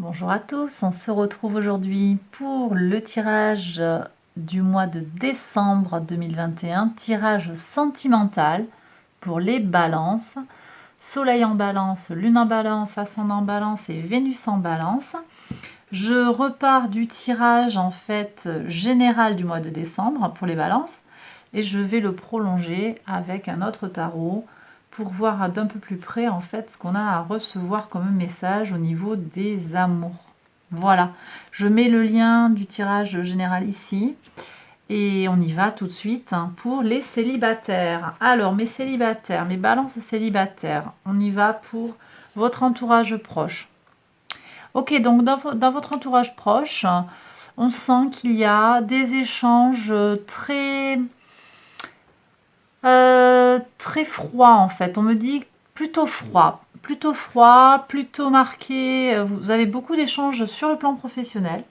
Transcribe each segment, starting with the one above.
Bonjour à tous, on se retrouve aujourd'hui pour le tirage du mois de décembre 2021, tirage sentimental pour les balances, soleil en balance, lune en balance, ascendant en balance et Vénus en balance. Je repars du tirage en fait général du mois de décembre pour les balances et je vais le prolonger avec un autre tarot pour voir d'un peu plus près en fait ce qu'on a à recevoir comme message au niveau des amours. Voilà, je mets le lien du tirage général ici et on y va tout de suite pour les célibataires. Alors mes célibataires, mes balances célibataires, on y va pour votre entourage proche. Ok, donc dans votre entourage proche, on sent qu'il y a des échanges très froids en fait. On me dit plutôt froid, plutôt marqué. Vous avez beaucoup d'échanges sur le plan professionnel.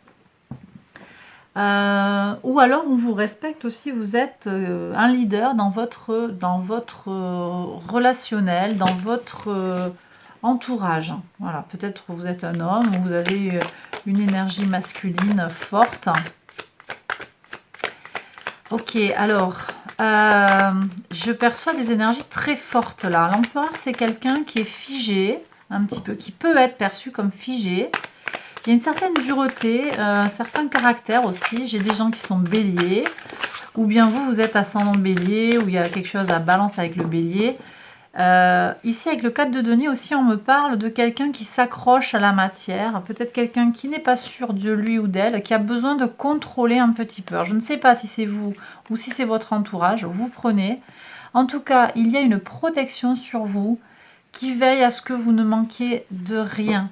Ou alors on vous respecte aussi, vous êtes un leader dans votre relationnel, dans votre entourage. Voilà, peut-être vous êtes un homme ou vous avez une énergie masculine forte. Ok, alors, je perçois des énergies très fortes là. L'empereur, c'est quelqu'un qui est figé, un petit peu, qui peut être perçu comme figé. Il y a une certaine dureté, un certain caractère aussi. J'ai des gens qui sont béliers, ou bien vous êtes ascendant bélier, ou il y a quelque chose à balance avec le bélier. Ici, avec le 4 de denier aussi, on me parle de quelqu'un qui s'accroche à la matière, peut-être quelqu'un qui n'est pas sûr de lui ou d'elle, qui a besoin de contrôler un petit peu. Alors, je ne sais pas si c'est vous ou si c'est votre entourage, vous prenez. En tout cas, il y a une protection sur vous qui veille à ce que vous ne manquiez de rien.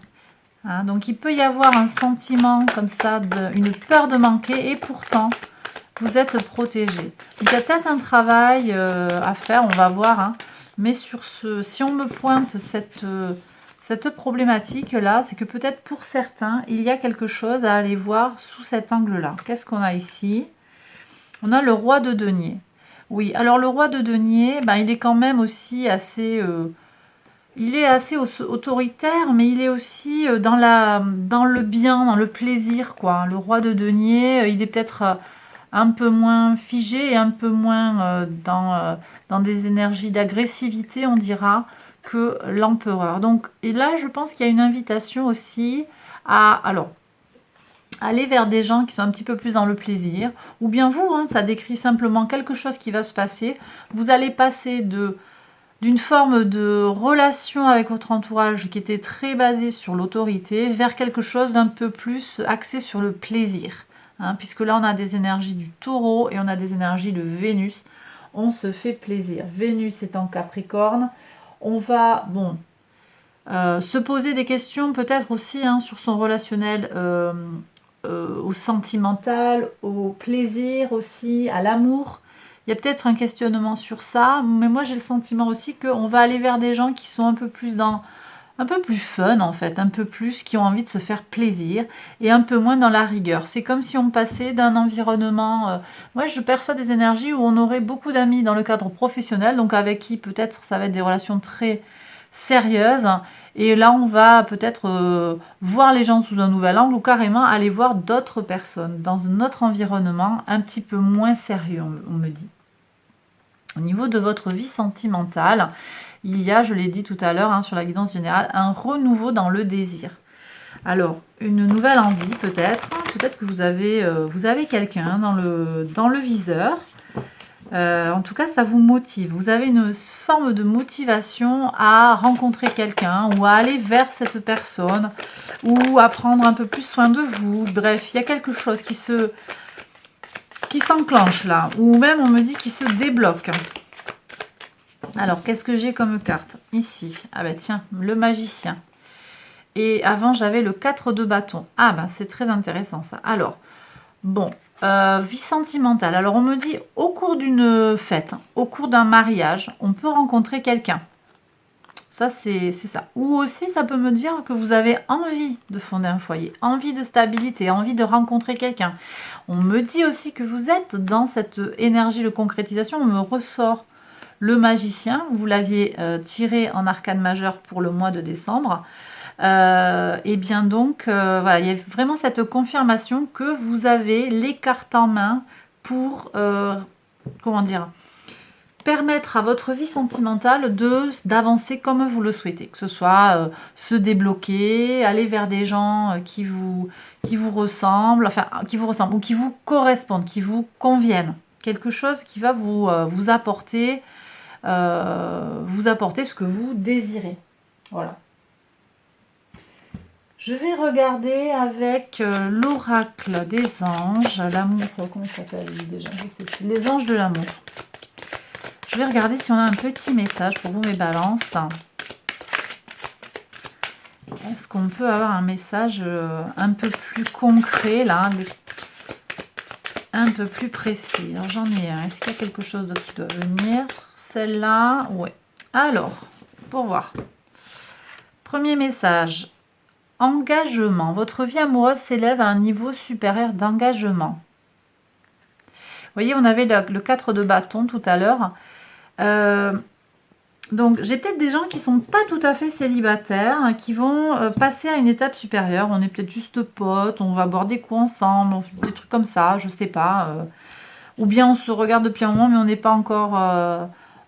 Hein, donc, il peut y avoir un sentiment comme ça, une peur de manquer, et pourtant, vous êtes protégé. Donc, il y a peut-être un travail à faire, on va voir, hein. Mais si on me pointe cette problématique-là, c'est que peut-être pour certains, il y a quelque chose à aller voir sous cet angle-là. Qu'est-ce qu'on a ici? On a le roi de denier. Oui, alors le roi de denier, ben, il est quand même aussi assez... il est assez autoritaire, mais il est aussi dans le bien, dans le plaisir, quoi. Le roi de denier, il est peut-être un peu moins figé et un peu moins dans des énergies d'agressivité, on dira, que l'empereur. Donc, et là, je pense qu'il y a une invitation aussi à aller vers des gens qui sont un petit peu plus dans le plaisir, ou bien vous, hein, ça décrit simplement quelque chose qui va se passer. Vous allez passer d'une forme de relation avec votre entourage qui était très basée sur l'autorité vers quelque chose d'un peu plus axé sur le plaisir. Hein, puisque là, on a des énergies du taureau et on a des énergies de Vénus. On se fait plaisir. Vénus est en Capricorne. On va, se poser des questions peut-être aussi hein, sur son relationnel au sentimental, au plaisir aussi, à l'amour. Il y a peut-être un questionnement sur ça, mais moi j'ai le sentiment aussi qu'on va aller vers des gens qui sont un peu plus fun en fait, un peu plus qui ont envie de se faire plaisir et un peu moins dans la rigueur. C'est comme si on passait d'un environnement... moi je perçois des énergies où on aurait beaucoup d'amis dans le cadre professionnel, donc avec qui peut-être ça va être des relations très sérieuses. Et là, on va peut-être voir les gens sous un nouvel angle ou carrément aller voir d'autres personnes dans un autre environnement un petit peu moins sérieux, on me dit. Au niveau de votre vie sentimentale, il y a, je l'ai dit tout à l'heure hein, sur la guidance générale, un renouveau dans le désir. Alors, une nouvelle envie peut-être que vous avez quelqu'un dans le viseur. En tout cas, ça vous motive. Vous avez une forme de motivation à rencontrer quelqu'un ou à aller vers cette personne ou à prendre un peu plus soin de vous. Bref, il y a quelque chose qui s'enclenche là, ou même on me dit qu'il se débloque. Alors, qu'est-ce que j'ai comme carte ici? Ah ben tiens, le magicien. Et avant, j'avais le 4 de bâton. Ah ben, c'est très intéressant ça. Alors, bon, vie sentimentale. Alors, on me dit, au cours d'une fête, au cours d'un mariage, on peut rencontrer quelqu'un. Ça, c'est ça. Ou aussi, ça peut me dire que vous avez envie de fonder un foyer, envie de stabilité, envie de rencontrer quelqu'un. On me dit aussi que vous êtes dans cette énergie de concrétisation. On me ressort le magicien. Vous l'aviez tiré en arcane majeur pour le mois de décembre. Et bien donc, voilà, il y a vraiment cette confirmation que vous avez les cartes en main pour, comment dire, permettre à votre vie sentimentale d'avancer comme vous le souhaitez, que ce soit se débloquer, aller vers des gens qui vous ressemblent, enfin qui vous ressemblent ou qui vous correspondent, qui vous conviennent, quelque chose qui va vous apporter ce que vous désirez. Voilà. Je vais regarder avec l'oracle des anges, l'amour, comment ça s'appelle déjà, je sais plus, les anges de l'amour. Je vais regarder si on a un petit message pour vous, mes balances. Est-ce qu'on peut avoir un message un peu plus concret, là, un peu plus précis? Alors, j'en ai un. Est-ce qu'il y a quelque chose d'autre qui doit venir? Celle-là, ouais. Alors, pour voir. Premier message. Engagement. Votre vie amoureuse s'élève à un niveau supérieur d'engagement. Vous voyez, on avait le 4 de bâton tout à l'heure. Donc, j'ai peut-être des gens qui sont pas tout à fait célibataires, hein, qui vont passer à une étape supérieure. On est peut-être juste potes, on va boire des coups ensemble, des trucs comme ça, je sais pas. Ou bien on se regarde depuis un moment, mais on n'est pas encore...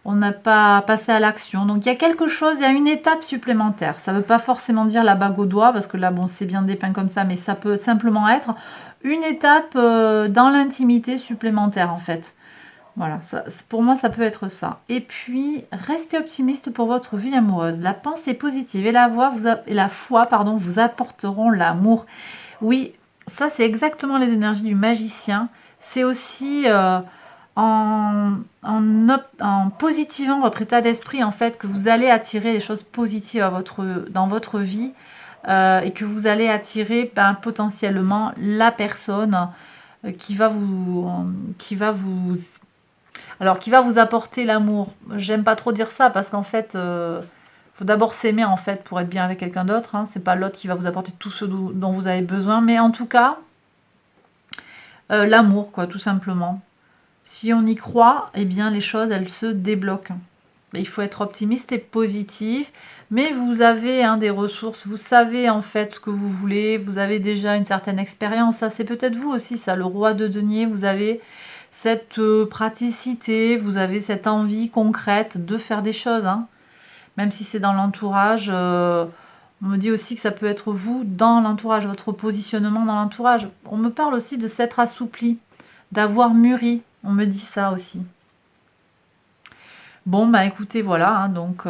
on n'a pas passé à l'action. Donc, il y a quelque chose, il y a une étape supplémentaire. Ça ne veut pas forcément dire la bague au doigt, parce que là, bon, c'est bien dépeint comme ça, mais ça peut simplement être une étape dans l'intimité supplémentaire, en fait. Voilà, ça, pour moi, ça peut être ça. Et puis, restez optimiste pour votre vie amoureuse. La pensée positive et la foi vous apporteront l'amour. Oui, ça, c'est exactement les énergies du magicien. C'est aussi en positivant votre état d'esprit, en fait, que vous allez attirer les choses positives dans votre vie et que vous allez attirer potentiellement la personne qui va vous apporter l'amour. J'aime pas trop dire ça parce qu'en fait, faut d'abord s'aimer en fait pour être bien avec quelqu'un d'autre. Hein. C'est pas l'autre qui va vous apporter tout ce dont vous avez besoin, mais en tout cas, l'amour, quoi, tout simplement. Si on y croit, eh bien les choses, elles se débloquent. Il faut être optimiste et positif, mais vous avez des ressources, vous savez en fait ce que vous voulez, vous avez déjà une certaine expérience. Ça, c'est peut-être vous aussi, ça, le roi de denier, vous avez cette praticité, vous avez cette envie concrète de faire des choses, hein. Même si c'est dans l'entourage, on me dit aussi que ça peut être vous dans l'entourage, votre positionnement dans l'entourage. On me parle aussi de s'être assoupli, d'avoir mûri, on me dit ça aussi. Bon, bah écoutez, voilà, hein, donc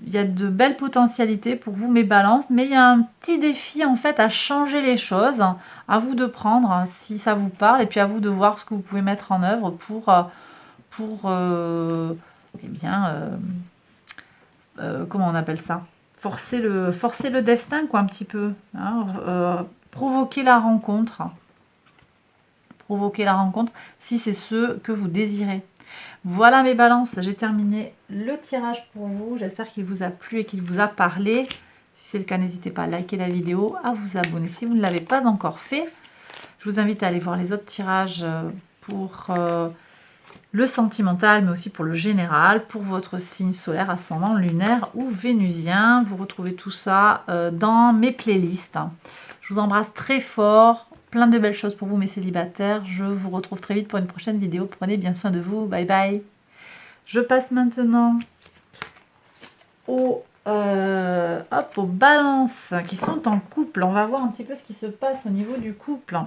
il y a de belles potentialités pour vous, mes balances, mais il y a un petit défi en fait à changer les choses, à vous de prendre hein, si ça vous parle, et puis à vous de voir ce que vous pouvez mettre en œuvre pour comment on appelle ça, forcer le destin, quoi, un petit peu, hein, provoquer la rencontre si c'est ce que vous désirez. Voilà mes balances, j'ai terminé le tirage pour vous. J'espère qu'il vous a plu et qu'il vous a parlé. Si c'est le cas, n'hésitez pas à liker la vidéo, à vous abonner si vous ne l'avez pas encore fait. Je vous invite à aller voir les autres tirages pour le sentimental, mais aussi pour le général, pour votre signe solaire, ascendant, lunaire ou vénusien. Vous retrouvez tout ça dans mes playlists. Je vous embrasse très fort. Plein de belles choses pour vous, mes célibataires. Je vous retrouve très vite pour une prochaine vidéo. Prenez bien soin de vous. Bye bye. Je passe maintenant aux balances qui sont en couple. On va voir un petit peu ce qui se passe au niveau du couple.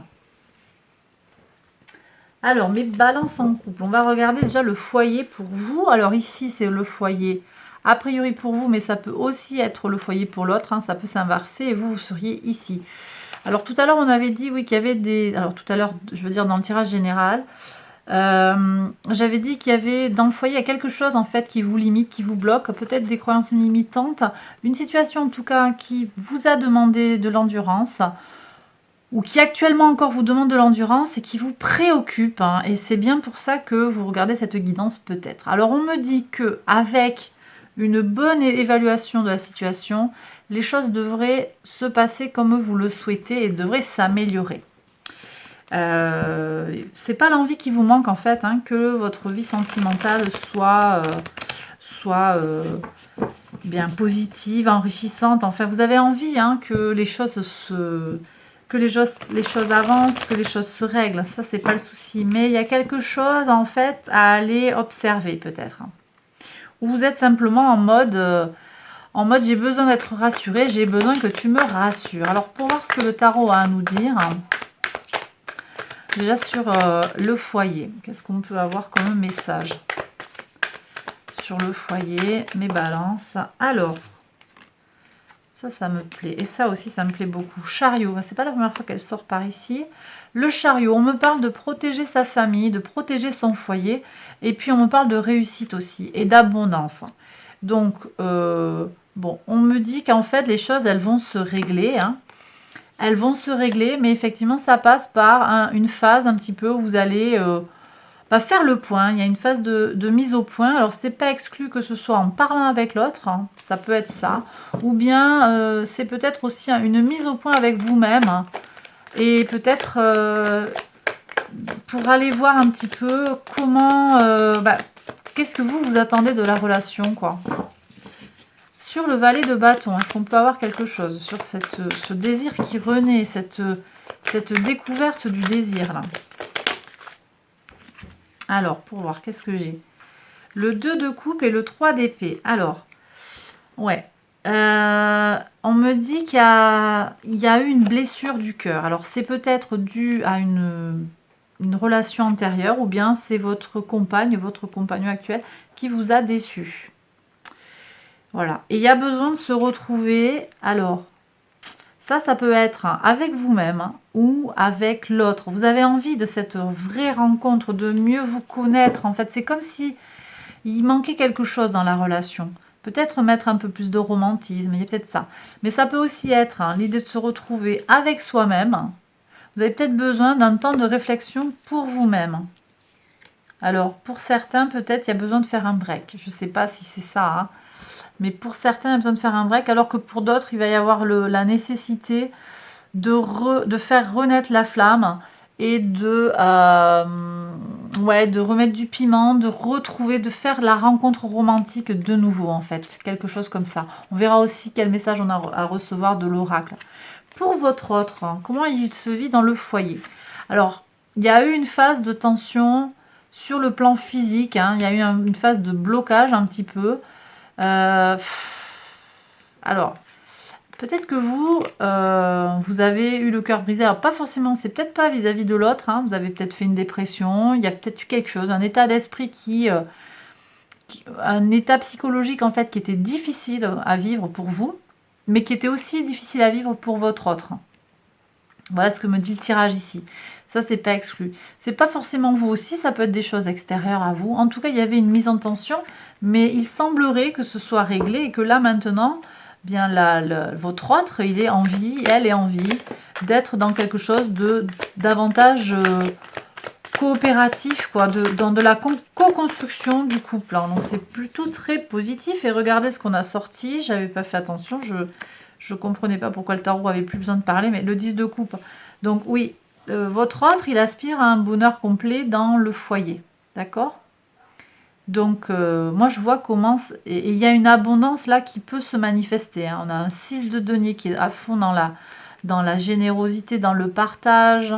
Alors, mes balances en couple. On va regarder déjà le foyer pour vous. Alors ici, c'est le foyer a priori pour vous, mais ça peut aussi être le foyer pour l'autre. Hein, ça peut s'inverser et vous seriez ici. Alors tout à l'heure, on avait dit oui qu'il y avait des... Alors tout à l'heure, je veux dire dans le tirage général, j'avais dit qu'il y avait dans le foyer il y a quelque chose en fait qui vous limite, qui vous bloque, peut-être des croyances limitantes, une situation en tout cas qui vous a demandé de l'endurance, ou qui actuellement encore vous demande de l'endurance et qui vous préoccupe. Hein, et c'est bien pour ça que vous regardez cette guidance peut-être. Alors on me dit que avec une bonne évaluation de la situation, les choses devraient se passer comme vous le souhaitez et devraient s'améliorer. C'est pas l'envie qui vous manque en fait, hein, que votre vie sentimentale soit bien positive, enrichissante. Enfin, vous avez envie hein, que les choses les choses avancent, que les choses se règlent. Ça, c'est pas le souci. Mais il y a quelque chose, en fait, à aller observer, peut-être. Ou vous êtes simplement en mode j'ai besoin d'être rassurée, j'ai besoin que tu me rassures. Alors, pour voir ce que le tarot a à nous dire, déjà sur le foyer, qu'est-ce qu'on peut avoir comme message sur le foyer, mes balances. Alors, ça me plaît. Et ça aussi, ça me plaît beaucoup. Chariot, c'est pas la première fois qu'elle sort par ici. Le chariot, on me parle de protéger sa famille, de protéger son foyer. Et puis, on me parle de réussite aussi et d'abondance. Donc, bon, on me dit qu'en fait, les choses, elles vont se régler. Hein. Elles vont se régler, mais effectivement, ça passe par une phase un petit peu où vous allez... faire le point, il y a une phase de mise au point. Alors, c'est pas exclu que ce soit en parlant avec l'autre, hein, ça peut être ça. Ou bien, c'est peut-être aussi une mise au point avec vous-même. Hein, et peut-être pour aller voir un petit peu comment... qu'est-ce que vous attendez de la relation, quoi. Sur le valet de bâton, est-ce qu'on peut avoir quelque chose sur ce désir qui renaît, cette découverte du désir, là. Alors, pour voir, qu'est-ce que j'ai? Le 2 de coupe et le 3 d'épée. Alors, ouais. On me dit qu'il y a eu une blessure du cœur. Alors, c'est peut-être dû à une relation antérieure ou bien c'est votre compagnon actuel qui vous a déçu. Voilà. Et il y a besoin de se retrouver. Alors, ça peut être avec vous-même ou avec l'autre. Vous avez envie de cette vraie rencontre, de mieux vous connaître. En fait, c'est comme si il manquait quelque chose dans la relation. Peut-être mettre un peu plus de romantisme, il y a peut-être ça. Mais ça peut aussi être l'idée de se retrouver avec soi-même. Vous avez peut-être besoin d'un temps de réflexion pour vous-même. Alors, pour certains, peut-être il y a besoin de faire un break. Je ne sais pas si c'est ça, hein. Mais pour certains, il y a besoin de faire un break, alors que pour d'autres, il va y avoir la nécessité de faire renaître la flamme et de remettre du piment, de retrouver, de faire la rencontre romantique de nouveau, en fait. Quelque chose comme ça. On verra aussi quel message on a à recevoir de l'oracle. Pour votre autre, comment il se vit dans le foyer? Alors, il y a eu une phase de tension sur le plan physique. Hein. Il y a eu une phase de blocage un petit peu. Alors, peut-être que vous avez eu le cœur brisé. Alors, pas forcément, c'est peut-être pas vis-à-vis de l'autre. Hein. Vous avez peut-être fait une dépression. Il y a peut-être eu quelque chose, un état d'esprit un état psychologique en fait qui était difficile à vivre pour vous, mais qui était aussi difficile à vivre pour votre autre. Voilà ce que me dit le tirage ici. Ça, c'est pas exclu. C'est pas forcément vous aussi, ça peut être des choses extérieures à vous. En tout cas, il y avait une mise en tension, mais il semblerait que ce soit réglé et que là, maintenant, bien votre autre, elle est en vie d'être dans quelque chose de davantage coopératif, quoi, dans de la co-construction du couple. Hein. Donc, c'est plutôt très positif. Et regardez ce qu'on a sorti. J'avais pas fait attention. Je comprenais pas pourquoi le tarot avait plus besoin de parler, mais le 10 de coupe. Donc, oui. Votre autre, il aspire à un bonheur complet dans le foyer, d'accord? Donc, moi, je vois comment... Et il y a une abondance, là, qui peut se manifester. Hein. On a un 6 de denier qui est à fond dans la générosité, dans le partage,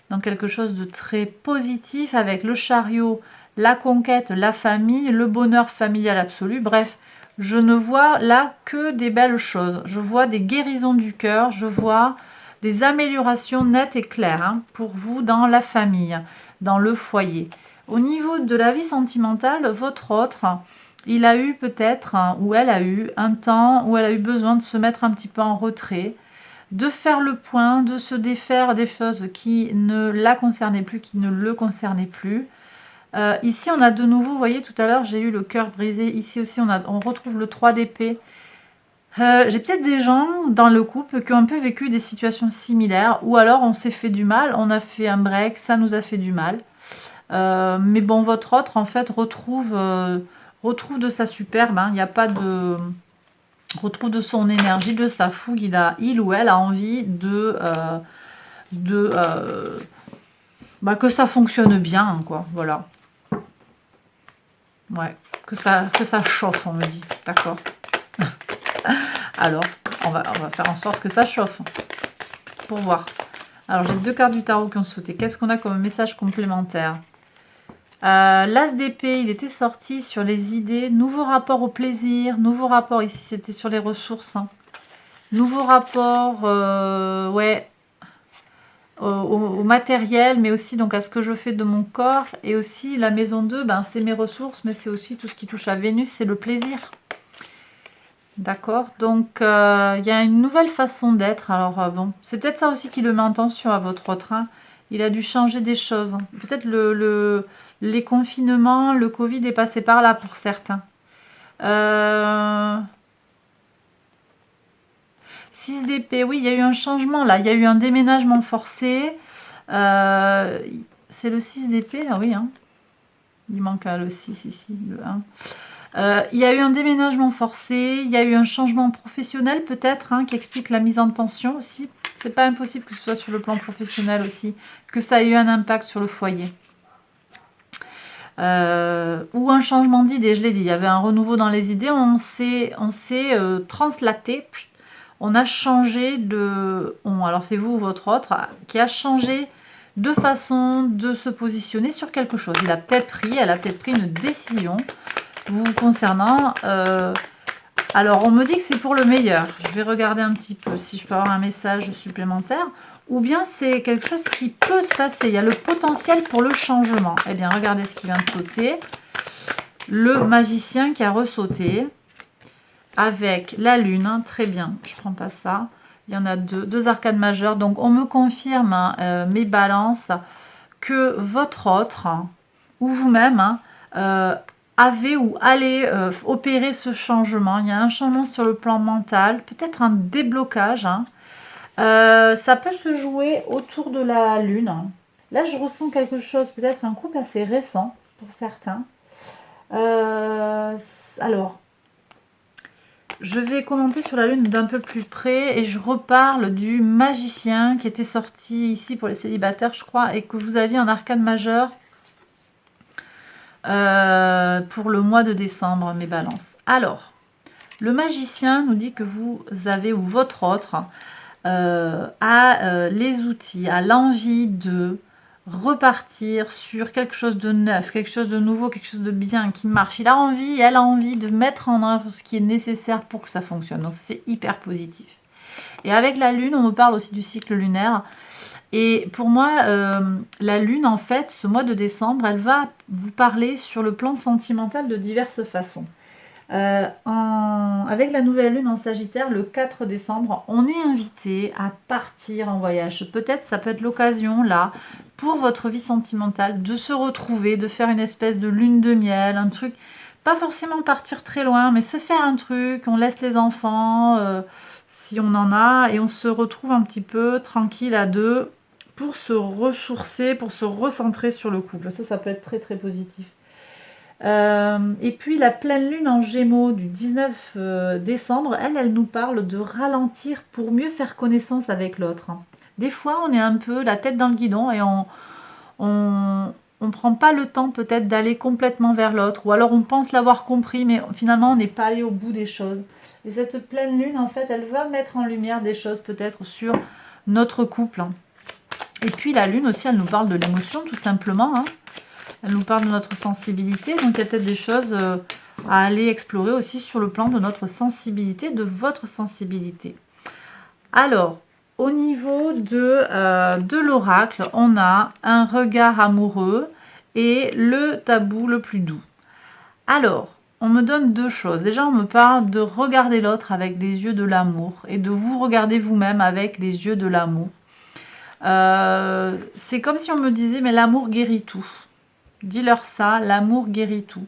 dans quelque chose de très positif, avec le chariot, la conquête, la famille, le bonheur familial absolu. Bref, je ne vois là que des belles choses. Je vois des guérisons du cœur, je vois... des améliorations nettes et claires pour vous dans la famille, dans le foyer. Au niveau de la vie sentimentale, votre autre, il a eu peut-être, ou elle a eu un temps où elle a eu besoin de se mettre un petit peu en retrait, de faire le point, de se défaire des choses qui ne la concernaient plus, qui ne le concernaient plus. Ici, on a de nouveau, vous voyez, tout à l'heure, j'ai eu le cœur brisé. Ici aussi, on retrouve le 3 d'épée. J'ai peut-être des gens dans le couple qui ont un peu vécu des situations similaires, ou alors on s'est fait du mal, on a fait un break, ça nous a fait du mal. Mais bon, votre autre, en fait, retrouve de sa superbe. Hein. Il n'y a pas de... retrouve de son énergie, de sa fougue. Il ou elle a envie que ça fonctionne bien, quoi. Voilà. Ouais, que ça chauffe, on me dit. D'accord. Alors, on va faire en sorte que ça chauffe. Pour voir. Alors, j'ai 2 cartes du tarot qui ont sauté. Qu'est-ce qu'on a comme message complémentaire? L'As d'épée, il était sorti sur les idées. Nouveau rapport au plaisir. Nouveau rapport, ici, c'était sur les ressources. Hein. Nouveau rapport, ouais, au matériel, mais aussi donc à ce que je fais de mon corps. Et aussi, la maison 2, ben, c'est mes ressources, mais c'est aussi tout ce qui touche à Vénus, c'est le plaisir. D'accord, donc il y a une nouvelle façon d'être. Alors bon, c'est peut-être ça aussi qui le met en tension à votre autre. Hein. Il a dû changer des choses. Peut-être les confinements, le Covid est passé par là pour certains. 6 d'épée, oui, il y a eu un changement là. Il y a eu un déménagement forcé. C'est le 6 d'épée là, oui. Hein. Il manque le 6 ici, le 1. Il y a eu un déménagement forcé, il y a eu un changement professionnel peut-être, hein, qui explique la mise en tension aussi. C'est pas impossible que ce soit sur le plan professionnel aussi, que ça ait eu un impact sur le foyer. Ou un changement d'idée, je l'ai dit, il y avait un renouveau dans les idées, on s'est translaté, on a changé de... alors c'est vous ou votre autre, qui a changé de façon de se positionner sur quelque chose. Elle a peut-être pris une décision vous concernant. Alors, on me dit que c'est pour le meilleur. Je vais regarder un petit peu si je peux avoir un message supplémentaire. Ou bien c'est quelque chose qui peut se passer. Il y a le potentiel pour le changement. Eh bien, regardez ce qui vient de sauter. Le magicien qui a ressauté avec la lune. Hein, très bien, je ne prends pas ça. Il y en a deux arcades majeures. Donc, on me confirme, hein, mes balances, que votre autre, hein, ou vous-même, hein, avez ou allez opérer ce changement. Il y a un changement sur le plan mental, peut-être un déblocage. Hein. Ça peut se jouer autour de la lune. Là, je ressens quelque chose, peut-être un couple assez récent pour certains. Alors, je vais commenter sur la lune d'un peu plus près et je reparle du magicien qui était sorti ici pour les célibataires, je crois, et que vous aviez en arcane majeur. Pour le mois de décembre, mes balances. Alors, le magicien nous dit que vous avez, ou votre autre, a les outils, a l'envie de repartir sur quelque chose de neuf, quelque chose de nouveau, quelque chose de bien, qui marche. Il a envie, elle a envie de mettre en œuvre ce qui est nécessaire pour que ça fonctionne. Donc, c'est hyper positif. Et avec la lune, on me parle aussi du cycle lunaire. Et pour moi, la lune, en fait, ce mois de décembre, elle va vous parler sur le plan sentimental de diverses façons. Avec la nouvelle lune en Sagittaire, le 4 décembre, on est invité à partir en voyage. Peut-être, ça peut être l'occasion, là, pour votre vie sentimentale, de se retrouver, de faire une espèce de lune de miel, un truc, pas forcément partir très loin, mais se faire un truc, on laisse les enfants, si on en a, et on se retrouve un petit peu tranquille à deux, pour se ressourcer, pour se recentrer sur le couple. Ça peut être très très positif. Et puis la pleine lune en Gémeaux du 19 décembre, elle nous parle de ralentir pour mieux faire connaissance avec l'autre. Des fois, on est un peu la tête dans le guidon et on prend pas le temps peut-être d'aller complètement vers l'autre, ou alors on pense l'avoir compris, mais finalement on n'est pas allé au bout des choses. Et cette pleine lune, en fait, elle va mettre en lumière des choses peut-être sur notre couple. Et puis la lune aussi, elle nous parle de l'émotion tout simplement. Hein. Elle nous parle de notre sensibilité. Donc il y a peut-être des choses à aller explorer aussi sur le plan de notre sensibilité, de votre sensibilité. Alors, au niveau de l'oracle, on a un regard amoureux et le tabou le plus doux. Alors, on me donne deux choses. Déjà, on me parle de regarder l'autre avec des yeux de l'amour et de vous regarder vous-même avec les yeux de l'amour. C'est comme si on me disait, mais l'amour guérit tout. Dis-leur ça, l'amour guérit tout.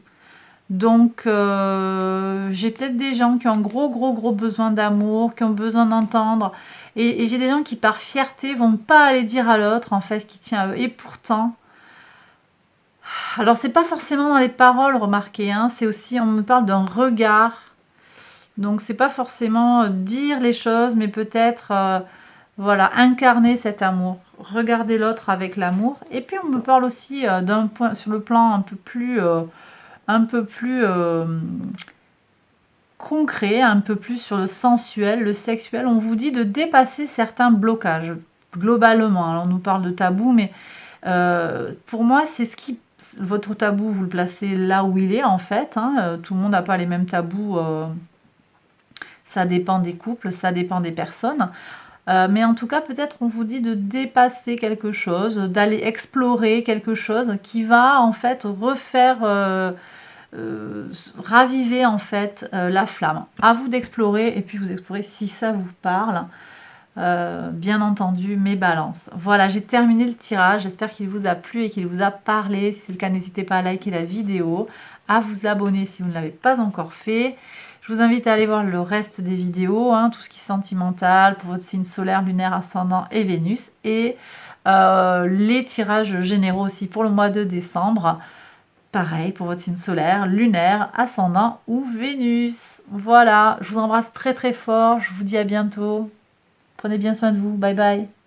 Donc, j'ai peut-être des gens qui ont un gros besoin d'amour, qui ont besoin d'entendre. Et j'ai des gens qui, par fierté, vont pas aller dire à l'autre, en fait, qui tient à eux. Et pourtant, alors c'est pas forcément dans les paroles, remarquez, hein, c'est aussi, on me parle d'un regard. Donc, c'est pas forcément dire les choses, mais peut-être... voilà, incarner cet amour, regarder l'autre avec l'amour. Et puis on me parle aussi d'un point sur le plan un peu plus concret, un peu plus sur le sensuel, le sexuel. On vous dit de dépasser certains blocages, globalement. Alors, on nous parle de tabou, mais pour moi, c'est ce qui... Votre tabou, vous le placez là où il est, en fait. Hein. Tout le monde n'a pas les mêmes tabous. Ça dépend des couples, ça dépend des personnes. Mais en tout cas, peut-être on vous dit de dépasser quelque chose, d'aller explorer quelque chose qui va, en fait, refaire... raviver en fait la flamme. À vous d'explorer et puis vous explorez si ça vous parle. Bien entendu, mes balances. Voilà, j'ai terminé le tirage. J'espère qu'il vous a plu et qu'il vous a parlé. Si c'est le cas, n'hésitez pas à liker la vidéo, à vous abonner si vous ne l'avez pas encore fait. Je vous invite à aller voir le reste des vidéos, hein, tout ce qui est sentimental pour votre signe solaire, lunaire, ascendant et Vénus. Et les tirages généraux aussi pour le mois de décembre. Pareil pour votre signe solaire, lunaire, ascendant ou Vénus. Voilà, je vous embrasse très très fort. Je vous dis à bientôt. Prenez bien soin de vous. Bye bye.